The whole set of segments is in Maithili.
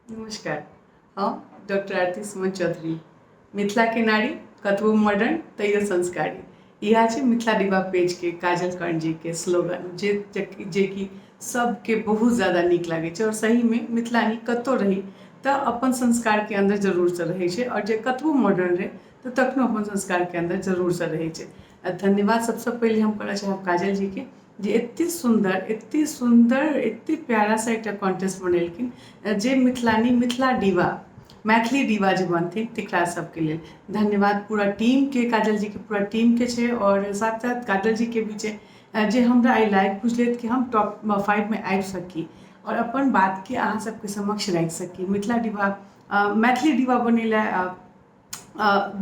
नमस्कार। हम डॉक्टर आरती सुमन चौधरी। मिथिला के नारी कतबो मॉडर्न तैयो संस्कारी। यह छै मिथिला डिबा पेज के काजल कर्ण जी के स्लोगन जे कि सबके बहुत ज़्यादा नीक लागे छै। और सही में मिथिलानी कतौ रही तो अपन संस्कार के अंदर जरूर से रहे छै, और जे कतबो मॉडर्न रहे तो तखनो अपन संस्कार के अंदर जरूर से रहे छै। धन्यवाद सबसे पहले हम करना चाहब काजल जी के, जे एते सुंदर एते प्यारा सा एक कॉन्टेस्ट बनेलखिन जे मिथिलानी मिथिला डिवा मैथिली डिवा जे बनथिन तकरा सबके लेल धन्यवाद। पूरा टीम के, काजल जी के पूरा टीम के छै, और साथ साथ काजल जी के भी छै जे हमरा एहि लायक बुझलथि कि हम टॉप 5 में आबि सकी और अपन बात के अहाँ सबके समक्ष राखि सकी। मिथिला डिवा मैथिली डिवा बनेला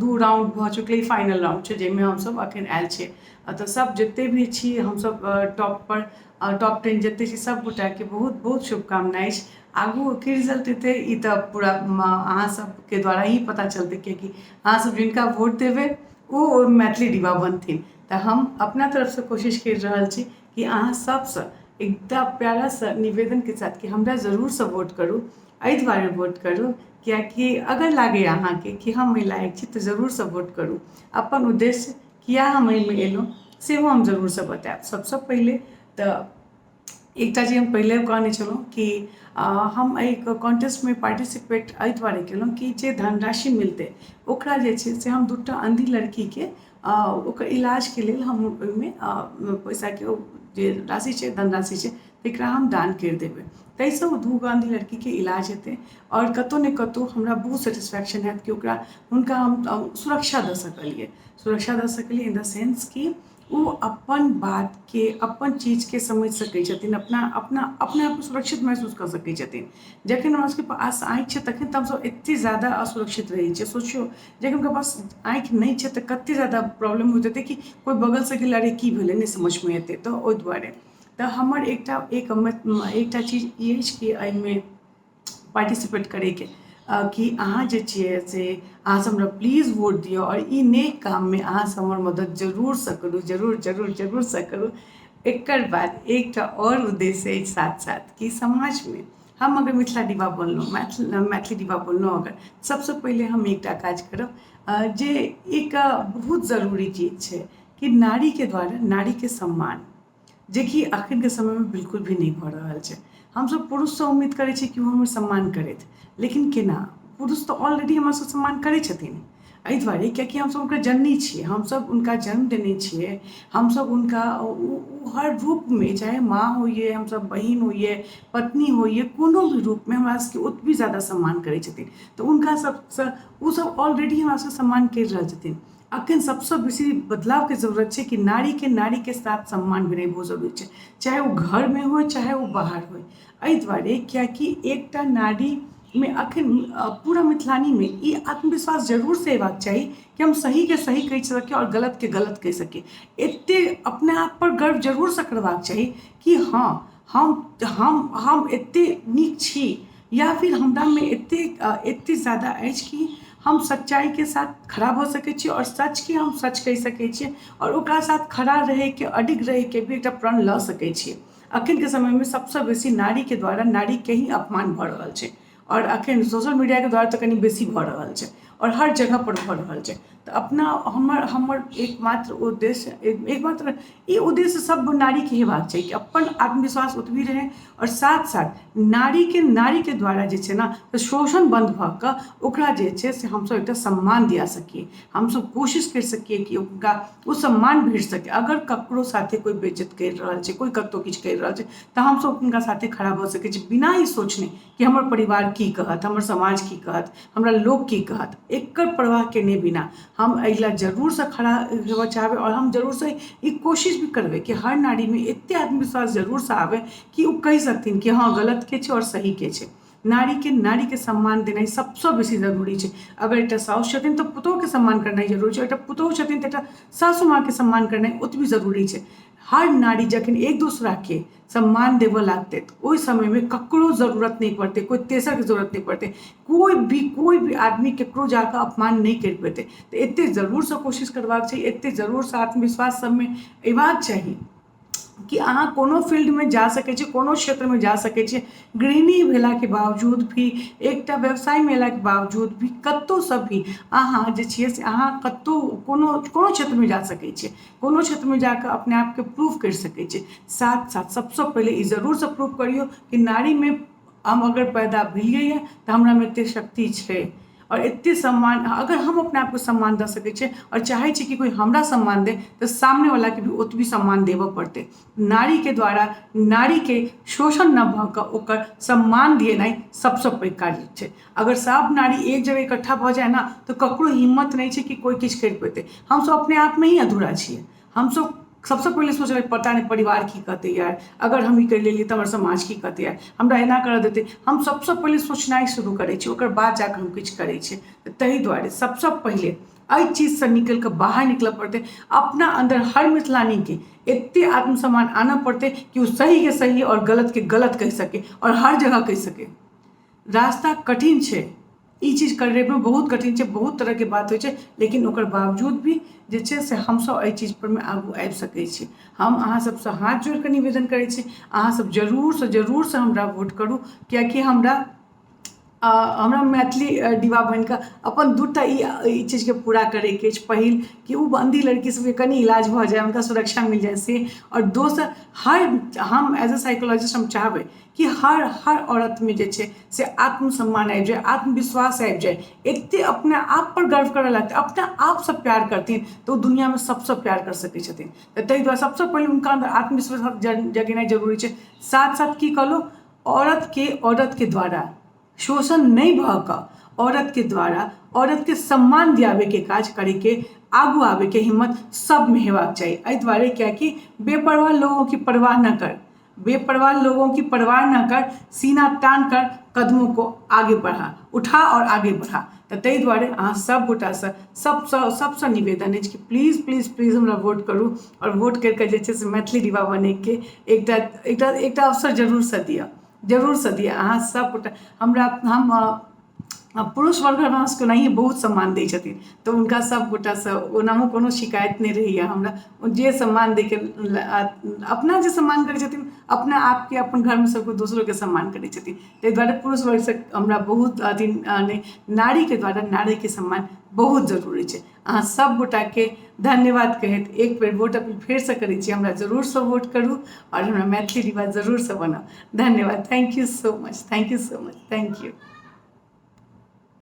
2 राउंड भऽ चुकलै, फाइनल राउंड छै जाहिमे हमसब अखन आयल छियै। तऽ सब जते भी छी हमसब टॉप 10 जते छी सब गोटाके बहुत बहुत शुभकामनाएं अछि। आगू की रिजल्ट एतै ई तऽ पूरा अहाँ सबके द्वारा ही पता चलतै, कियाकि अहाँ सब जिनका वोट देबै ओ मैथिली डिबा बनथिन। तऽ हम अपना तरफसँ कोशिश करि रहल छी कि अहाँ सबसँ एकटा प्यारा सा निवेदन के साथ कि हमरा जरूर से वोट करू। एहि दुआरे वोट करू कियाकि अगर लागे अहाँके कि हम एहि लायक छी तऽ जरूर से वोट करू। अपन उद्देश्य किया हम एहिमे एलहुँ सेहो हम जरूर से बतायब। सबसँ पहिले तऽ एकटा जे हम पहिले कहने छलहुँ कि हम एहि कॉन्टेस्ट में पार्टिसिपेट एहि दुआरे केलहुँ कि जे धनराशि मिलतै ओकरा जे छै से हम 2टा अंधी लड़कीके ओकर इलाजके लेल हम ओहिमे पैसाके जे राशि छै, धनराशि छै, तकरा हम दान करि देबै। ताहिसँ ओ 2 अंधी लड़कीके इलाज हेतै और कतहु ने कतहु हमरा बहुत सेटिस्फैक्शन हैत कि हुनका हम सुरक्षा दऽ सकलिए। सुरक्षा दऽ सकलिए इन द सेंस कि ओ अपन बातके, अपन चीजके समझि सकै छथिन, अपने आप सुरक्षित महसूस कऽ सकै छथिन। जखन हमरा सबके पास आँखि छै तखन तऽ हमसब एतेक ज़्यादा असुरक्षित रहै छियै। सोचियौ जखन हुनका पास आँखि नहि छै तऽ कतेक ज़्यादा प्रॉब्लम होइत हेतै कि कोइ बगलसँ गेल अरे की भेलै नहि समझमे एतै। तऽ ओहि दुआरे तऽ हमर एकटा चीज ई अछि कि एहिमे पार्टिसिपेट करैके कि अहाँ जे छियै से अहाँसँ हमरा प्लीज वोट दिअ और ई नेक काममे अहाँसँ हमर मदद जरूरसँ करू, जरूर जरूर जरूरसँ करू। एकर बाद एकटा और उद्देश्य अछि साथ साथ कि समाजमे हम अगर मिथिला डिबा बनलहुँ, मैथिली डिबा बनलहुँ अगर, सबसँ पहिले हम एकटा काज करब जे एक बहुत ज़रूरी चीज छै कि नारीके द्वारा नारीके सम्मान, जे कि अखनके समयमे बिल्कुल भी नहीं भऽ रहल छै। हमसब पुरुषसँ उम्मीद करै छी कि ओ हमर सम्मान करथि, लेकिन केना? पुरुष तऽ ऑलरेडी हमरसँ सम्मान करै छथिन। एहि दुआरे कियाकि हमसब हुनकर जननी छियै, हमसब हुनका जन्म देने छियै, हमसब हुनका हर रूपमे, चाहे माँ होइए, हमसब बहिन होइए, पत्नी होइए, कोनो भी रूपमे हमरा सबके ओतबी ज़्यादा सम्मान करै छथिन। तऽ हुनका सबसँ ओसब ऑलरेडी हमरा सबके सम्मान करि रहल छथिन। अखन सबसँ बेसी बदलावके जरूरत छै कि नारीके साथ सम्मान भेनाइ बहुत जरूरी छै, चाहे वो घरमे होइ चाहे वो बाहर होइ। एहि दुआरे कियाकि एकटा नारीमे अखन पूरा मिथिलानीमे ई आत्मविश्वास जरूर से अयबाक चाही कि हम सहीके सही कहि सकी और गलतके गलत कहि सकी। एतेक अपने आप पर गर्व जरूर से करबाक चाही कि हाँ हम एतेक नीक छी, या फिर हमरामे एतेक ज़्यादा अछि कि हम सच्चाइके साथ खड़ा भऽ सकै छी और सचके हम सच कहि सकै छियै और ओकरा साथ खड़ा रहैके, अडिग रहैके भी एकटा प्रण लऽ सकै छियै। अखनके समयमे सबसँ बेसी नारीके द्वारा नारीके ही अपमान भऽ रहल छै, और अखन सोशल मीडियाके द्वारा तऽ कनि बेसी भऽ रहल छै और हर जगह पर भऽ रहल छै। तऽ हमर एकमात्र ई उद्देश्य सब नारीके हेबाक चाही कि अपन आत्मविश्वास ओतबी रहै और साथ साथ नारीके द्वारा जे छै ने तऽ शोषण बन्द भऽ कऽ ओकरा जे छै से हमसब एकटा सम्मान दिया सकिए। हमसब कोशिश करि सकिए कि ओकरा ओ सम्मान भेट सकै। अगर ककरो साथे कोई बेइज्जत करि रहल छै, कोई कतहु किछु करि रहल छै, तऽ हमसब हुनका साथे खड़ा भऽ सकै छी बिना ई सोचने कि हमर परिवार की कहत, हमर समाज की कहत, हमरा लोक की कहत। एकर परवाह केने बिना हम एहि लए जरूरसँ खड़ा हेबऽ चाहबै और हम जरूरसँ ई कोशिश भी करबै कि हर नारीमे एतेक आत्मविश्वास जरूरसँ आबै कि ओ कहि सकथिन कि हाँ गलतके छै और सहीके छै। नारीके सम्मान देनाइ सबसँ बेसी जरूरी छै। अगर एकटा साउस छथिन तऽ पुतोहुके सम्मान करनाइ जरूरी छै, एकटा पुतोहु छथिन तऽ एकटा सासु माँके सम्मान करनाइ ओतबी जरूरी छै। हर नारी जखन एक दूसराके सम्मान देबऽ लागतै तऽ ओहि समयमे ककरो जरूरत नहीं पड़तै, कोई तेसरके जरूरत नहीं पड़तै, कोई भी आदमी ककरो जाकऽ अपमान नहीं करि पेतै। तऽ एतेक जरूरसँ कोशिश करबाक चाही, एतेक जरूरसँ आत्मविश्वास सबमे अयबाक चाही कि अहाँ कोनो फील्ड में जा सकै छी, कोनो क्षेत्र में जा सकै छी, गृहिणी भेलाके बावजूद भी, एकटा व्यवसाय में अयलाके बावजूद भी, कतहुसँ भी अहाँ जे छियै से अहाँ कतहु कोनो कोनो क्षेत्रमे जा सकै छियै, कोनो क्षेत्रमे जाकऽ अपने आपके प्रूव करि सकै छियै। साथ साथ सबसँ पहिले ई जरूरसँ प्रूव करियौ कि नारीमे हम अगर पैदा भेलियै हँ तऽ हमरामे एतेक शक्ति छै और एते सम्मान, अगर हम अपने आपको सम्मान दऽ सकै छियै और चाहै छी कि कोई हमरा सम्मान दे तऽ सामने वालाके भी ओतबी सम्मान देबऽ पड़तै। नारीके द्वारा नारीके शोषण न भऽ कऽ ओकर सम्मान दिएनाइ सबसँ पैघ कार्य छै। अगर सब नारी एक जगह इकट्ठा भऽ जाए ना तऽ ककरो हिम्मत नहीं छै कि कोई किछु करि पेतै। हमसब अपने आपमे ही अधूरा छियै। हमसब सबसँ पहिले सोचबै पता नहीं परिवार की कहतै यार, अगर हम ई करि लेलियै तऽ हमर समाज की कहतै यार, हमरा एना करऽ देतै। हम सबसँ पहिले सोचनाइ शुरू करै छी, ओकर बाद जाकऽ हम किछु करै छियै। ताहि दुआरे सबसँ पहिले एहि चीजसँ निकलि कऽ बाहर निकलऽ पड़तै। अपना अन्दर हर मिथिलानीके एते आत्मसम्मान आनऽ पड़तै कि ओ सहीके सही और गलतके गलत कहि सकै और हर जगह कहि सकै। रास्ता कठिन छै, ई चीज करैमे बहुत कठिन छै, बहुत तरहके बात होइ छै, लेकिन ओकर बावजूद भी जे छै से हमसब एहि चीजपरमे आगू आबि सकै छी। हम अहाँ सबसँ हाथ जोड़ि कऽ निवेदन करै छी, अहाँ सब जरूरसँ हमरा वोट करू, कियाकि हमरा मैथिली डिबा बनिकऽ अपन दूटा ई चीजके पूरा करैके अछि। पहिल कि ओ बंदी लड़की सबके कनि इलाज भऽ जाए, हुनका सुरक्षा मिल जाए से, और दोसर हम एज अ साइकोलॉजिस्ट हम चाहबै कि हर औरतमे जे छै से आत्मसम्मान आबि जाए, आत्मविश्वास आबि जाए, एते अपने आप पर गर्व करऽ लगतै, अपने आपसँ प्यार करथिन तऽ ओ दुनियामे सबसँ प्यार कर सकै छथिन। तऽ ताहि दुआरे सबसँ पहिले हुनका अन्दर आत्मविश्वास जगेनाइ जरूरी छै। साथ साथ की कहलहुँ, औरतके द्वारा शोषण नहीं भऽ कऽ औरतके द्वारा औरतके सम्मान दियाबैके काज करैके, आगू आबैके हिम्मत सब में हेबाक चाही। एहि दुआरे कियाकि बेपरवाह लोगों की परवाह न कर, बेपरवाह लोगों की परवाह न कर, सीना तान कर कदमों को आगे बढ़ा, उठा और आगे बढ़ा। तऽ ताहि दुआरे अहाँ सब गोटासँ सबसँ निवेदन अछि कि प्लीज प्लीज प्लीज हमरा वोट करू और वोट करिके जे छै से मैथिली डिबा बनैके एकटा अवसर जरूरसँ दिअ अहाँ सब गोटा। हम पुरुष वर्ग हमरा सबके ओनाहिए बहुत सम्मान दै छथिन, तऽ हुनका सब गोटासँ ओनाहु कोनो शिकायत नहि रहैए हमरा। जे सम्मान दैके, अपना जे सम्मान करै छथिन अपना आपके, अपन घरमे सबके दोसरोके सम्मान करै छथिन। ताहि दुआरे पुरुष वर्गसँ हमरा बहुत नारीके द्वारा नारीके सम्मान बहुत जरूरी छै। अहाँ सब गोटाके धन्यवाद कहैत एक बेर वोट अपील फेरसँ करै छी, हमरा जरूरसँ वोट करू और हमरा मैथिली डिबा जरूरसँ बनाउ। धन्यवाद, thank you so much, thank you so much, thank U.